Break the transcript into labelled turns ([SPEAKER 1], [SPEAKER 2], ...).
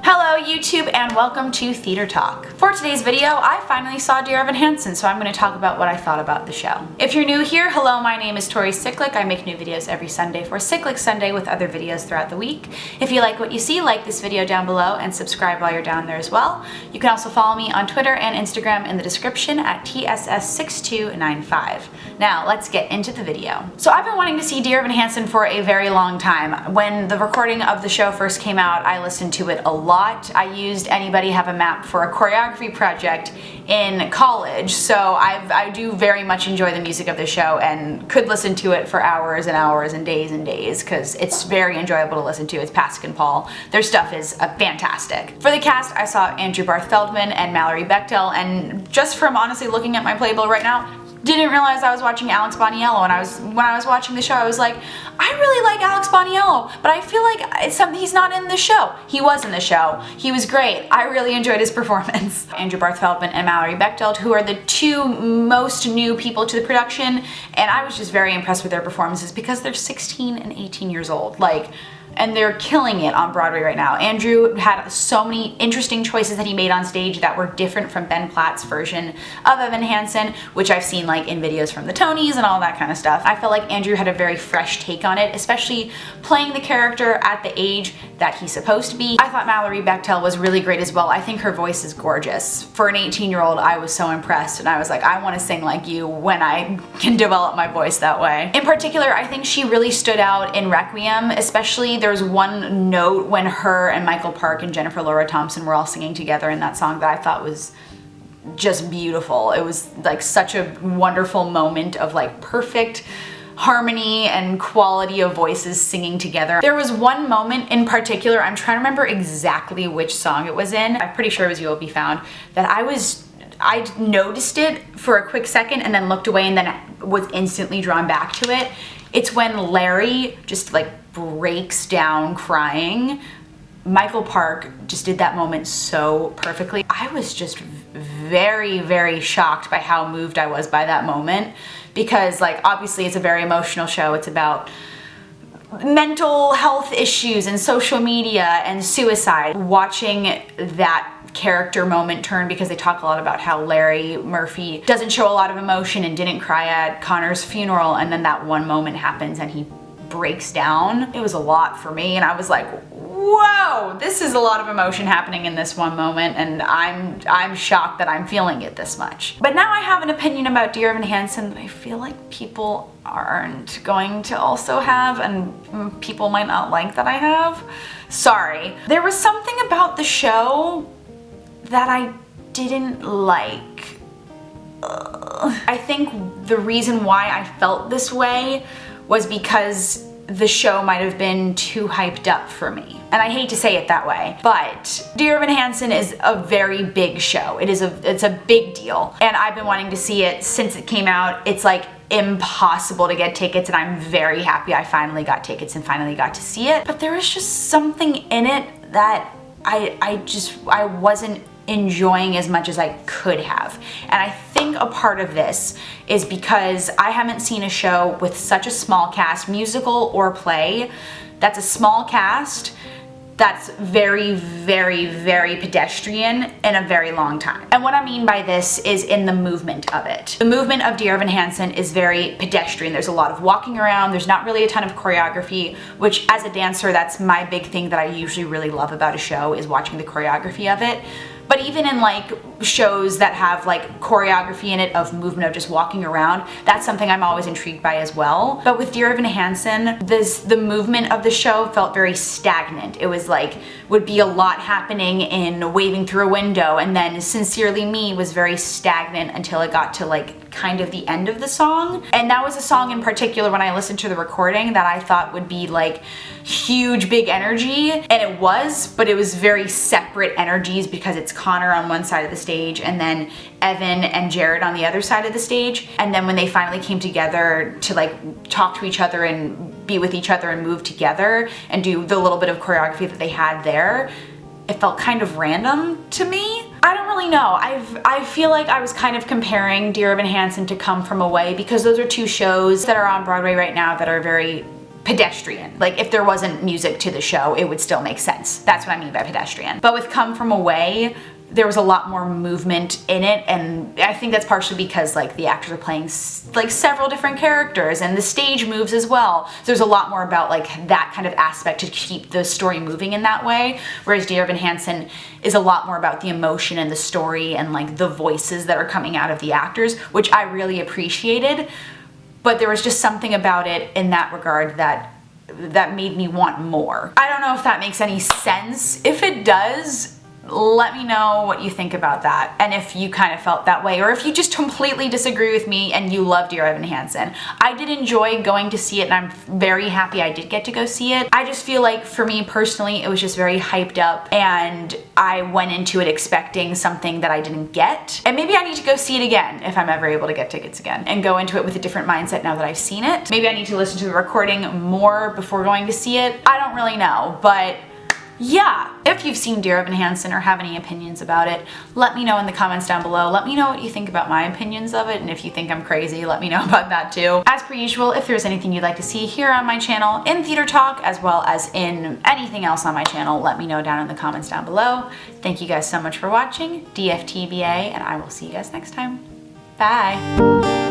[SPEAKER 1] Hello YouTube and welcome to Theater Talk. For today's video, I finally saw Dear Evan Hansen, so I'm going to talk about what I thought about the show. If you're new here, hello, my name is Tori Cyclic. I make new videos every Sunday for Cyclic Sunday with other videos throughout the week. If you like what you see, like this video down below and subscribe while you're down there as well. You can also follow me on Twitter and Instagram in the description at tss6295. Now, let's get into the video. So I've been wanting to see Dear Evan Hansen for a very long time. When the recording of the show first came out, I listened to it a lot. I used Anybody Have a Map for a choreography project in college, so I do very much enjoy the music of the show and could listen to it for hours and hours and days because it's very enjoyable to listen to. It's Pasek and Paul. Their stuff is fantastic. For the cast, I saw Andrew Barth Feldman and Mallory Bechtel, and just from honestly looking at my playbill right now, didn't realize I was watching Alex Boniello, and when I was watching the show, I was like, I really like Alex Boniello, but I feel like it's something he's not in the show. He was in the show. He was great. I really enjoyed his performance. Andrew Barth Feldman and Mallory Bechtel, who are the two most new people to the production, and I was just very impressed with their performances because they're 16 and 18 years old. And they're killing it on Broadway right now. Andrew had so many interesting choices that he made on stage that were different from Ben Platt's version of Evan Hansen, which I've seen in videos from the Tonys and all that kind of stuff. I felt like Andrew had a very fresh take on it, especially playing the character at the age that he's supposed to be. I thought Mallory Bechtel was really great as well. I think her voice is gorgeous. For an 18-year-old, I was so impressed, and I was like, I want to sing like you when I can develop my voice that way. In particular, I think she really stood out in Requiem, especially there was one note when her and Michael Park and Jennifer Laura Thompson were all singing together in that song that I thought was just beautiful. It was such a wonderful moment of perfect harmony and quality of voices singing together. There was one moment in particular, I'm trying to remember exactly which song it was in, I'm pretty sure it was You Will Be Found, that I noticed it for a quick second and then looked away and then was instantly drawn back to it. It's when Larry just breaks down crying. Michael Park just did that moment so perfectly. I was just very, very shocked by how moved I was by that moment because obviously it's a very emotional show. It's about mental health issues and social media and suicide. Watching that character moment turn, because they talk a lot about how Larry Murphy doesn't show a lot of emotion and didn't cry at Connor's funeral, and then that one moment happens and he breaks down. It was a lot for me, and I was like, whoa, this is a lot of emotion happening in this one moment, and I'm shocked that I'm feeling it this much. But now I have an opinion about Dear Evan Hansen that I feel like people aren't going to also have, and people might not like that I have. Sorry. There was something about the show that I didn't like. I think the reason why I felt this way was because the show might have been too hyped up for me. And I hate to say it that way, but Dear Evan Hansen is a very big show. It's a big deal. And I've been wanting to see it since it came out. It's impossible to get tickets, and I'm very happy I finally got tickets and finally got to see it. But there was just something in it that I wasn't enjoying as much as I could have. And I think a part of this is because I haven't seen a show with such a small cast, musical or play, that's a small cast, that's very, very, very pedestrian in a very long time. And what I mean by this is in the movement of it. The movement of Dear Evan Hansen is very pedestrian. There's a lot of walking around, there's not really a ton of choreography, which as a dancer, that's my big thing that I usually really love about a show, is watching the choreography of it. But even in shows that have choreography in it of movement of just walking around, that's something I'm always intrigued by as well. But with Dear Evan Hansen, the movement of the show felt very stagnant. It was would be a lot happening in Waving Through a Window, and then Sincerely Me was very stagnant until it got to kind of the end of the song. And that was a song in particular when I listened to the recording that I thought would be huge big energy, and it was, but it was very separate energies because it's Connor on one side of the stage and then Evan and Jared on the other side of the stage. And then when they finally came together to talk to each other and be with each other and move together and do the little bit of choreography that they had there, it felt kind of random to me. I don't really know. I feel like I was kind of comparing Dear Evan Hansen to Come From Away because those are two shows that are on Broadway right now that are very pedestrian. Like if there wasn't music to the show, it would still make sense. That's what I mean by pedestrian. But with Come From Away, there was a lot more movement in it, and I think that's partially because like the actors are playing like several different characters, and the stage moves as well. So there's a lot more about like that kind of aspect to keep the story moving in that way, whereas Dear Evan Hansen is a lot more about the emotion and the story and like the voices that are coming out of the actors, which I really appreciated. But there was just something about it in that regard that made me want more. I don't know if that makes any sense. If it does, let me know what you think about that, and if you kind of felt that way, or if you just completely disagree with me and you love Dear Evan Hansen. I did enjoy going to see it, and I'm very happy I did get to go see it. I just feel like for me personally, it was just very hyped up, and I went into it expecting something that I didn't get. And maybe I need to go see it again if I'm ever able to get tickets again, and go into it with a different mindset now that I've seen it. Maybe I need to listen to the recording more before going to see it. I don't really know, but yeah, if you've seen Dear Evan Hansen or have any opinions about it, let me know in the comments down below. Let me know what you think about my opinions of it, and if you think I'm crazy, let me know about that too. As per usual, if there's anything you'd like to see here on my channel in Theater Talk, as well as in anything else on my channel, let me know down in the comments down below. Thank you guys so much for watching. DFTBA, and I will see you guys next time. Bye!